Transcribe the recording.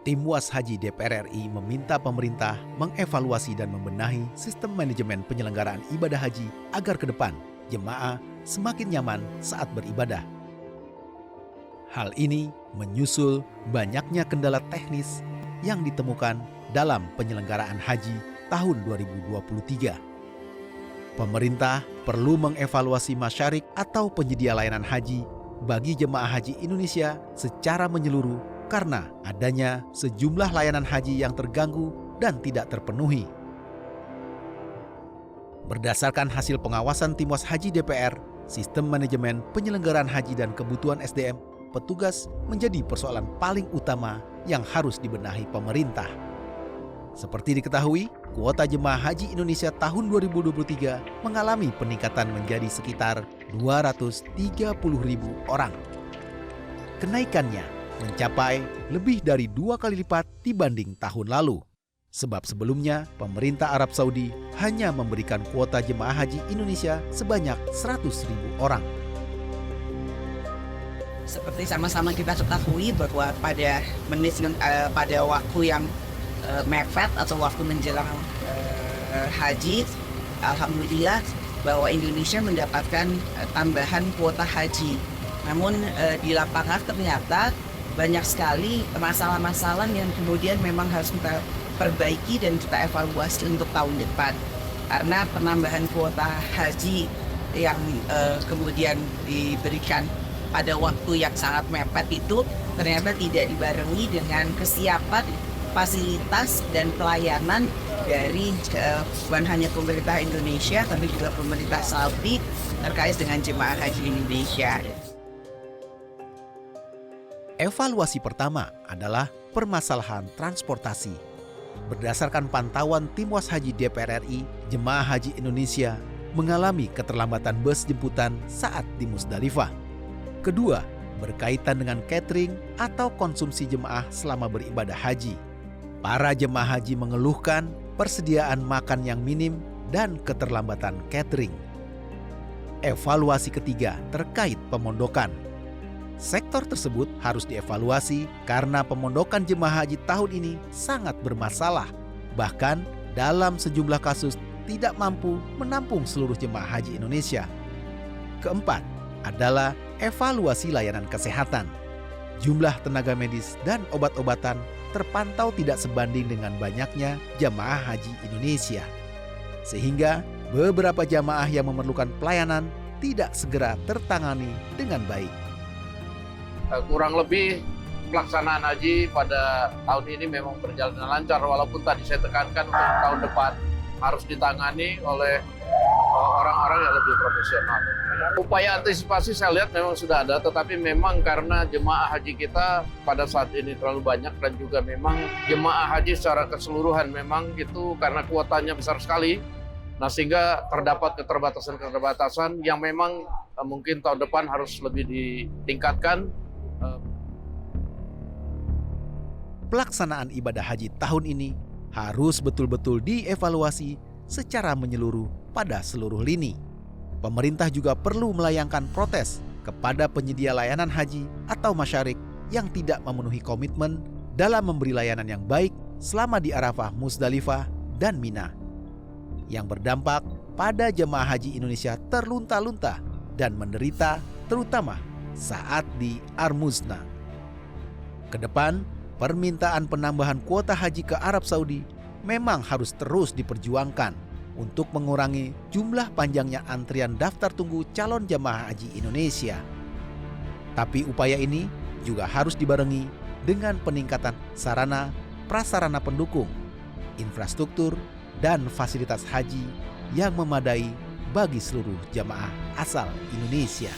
Tim Was Haji DPR RI meminta pemerintah mengevaluasi dan membenahi sistem manajemen penyelenggaraan ibadah haji agar ke depan jemaah semakin nyaman saat beribadah. Hal ini menyusul banyaknya kendala teknis yang ditemukan dalam penyelenggaraan haji tahun 2023. Pemerintah perlu mengevaluasi masyarik atau penyedia layanan haji bagi jemaah haji Indonesia secara menyeluruh karena adanya sejumlah layanan haji yang terganggu dan tidak terpenuhi. Berdasarkan hasil pengawasan Tim Was Haji DPR, sistem manajemen penyelenggaraan haji dan kebutuhan SDM petugas menjadi persoalan paling utama yang harus dibenahi pemerintah. Seperti diketahui, kuota jemaah haji Indonesia tahun 2023 mengalami peningkatan menjadi sekitar 230.000 orang. Kenaikannya mencapai lebih dari 2 kali lipat dibanding tahun lalu. Sebab sebelumnya, pemerintah Arab Saudi hanya memberikan kuota jemaah haji Indonesia sebanyak 100.000 orang. Seperti sama-sama kita ketahui bahwa pada waktu yang mepet atau waktu menjelang haji, alhamdulillah bahwa Indonesia mendapatkan tambahan kuota haji. Namun di lapangan ternyata banyak sekali masalah-masalah yang kemudian memang harus kita perbaiki dan kita evaluasi untuk tahun depan. Karena penambahan kuota haji yang kemudian diberikan pada waktu yang sangat mepet itu ternyata tidak dibarengi dengan kesiapan fasilitas dan pelayanan dari bukan hanya pemerintah Indonesia tapi juga pemerintah Saudi terkait dengan jemaah haji Indonesia. Evaluasi pertama adalah permasalahan transportasi. Berdasarkan pantauan Tim Was Haji DPR RI, jemaah haji Indonesia mengalami keterlambatan bus jemputan saat di Musdalifah. Kedua, berkaitan dengan catering atau konsumsi jemaah selama beribadah haji. Para jemaah haji mengeluhkan persediaan makan yang minim dan keterlambatan catering. Evaluasi ketiga terkait pemondokan. Sektor tersebut harus dievaluasi karena pemondokan jemaah haji tahun ini sangat bermasalah. Bahkan dalam sejumlah kasus tidak mampu menampung seluruh jemaah haji Indonesia. Keempat adalah evaluasi layanan kesehatan. Jumlah tenaga medis dan obat-obatan terpantau tidak sebanding dengan banyaknya jemaah haji Indonesia. Sehingga beberapa jamaah yang memerlukan pelayanan tidak segera tertangani dengan baik. Kurang lebih pelaksanaan haji pada tahun ini memang berjalan lancar, walaupun tadi saya tekankan untuk tahun depan harus ditangani oleh orang-orang yang lebih profesional. Upaya antisipasi saya lihat memang sudah ada, tetapi memang karena jemaah haji kita pada saat ini terlalu banyak dan juga memang jemaah haji secara keseluruhan memang itu karena kuotanya besar sekali. Nah, sehingga terdapat keterbatasan-keterbatasan yang memang mungkin tahun depan harus lebih ditingkatkan. Pelaksanaan ibadah haji tahun ini harus betul-betul dievaluasi secara menyeluruh pada seluruh lini. Pemerintah juga perlu melayangkan protes kepada penyedia layanan haji atau masyarik yang tidak memenuhi komitmen dalam memberi layanan yang baik selama di Arafah, Musdalifah, dan Mina, yang berdampak pada jemaah haji Indonesia terlunta-lunta dan menderita terutama saat di Armuzna. Kedepan, permintaan penambahan kuota haji ke Arab Saudi memang harus terus diperjuangkan untuk mengurangi jumlah panjangnya antrian daftar tunggu calon jamaah haji Indonesia. Tapi upaya ini juga harus dibarengi dengan peningkatan sarana prasarana pendukung, infrastruktur, dan fasilitas haji yang memadai bagi seluruh jamaah asal Indonesia.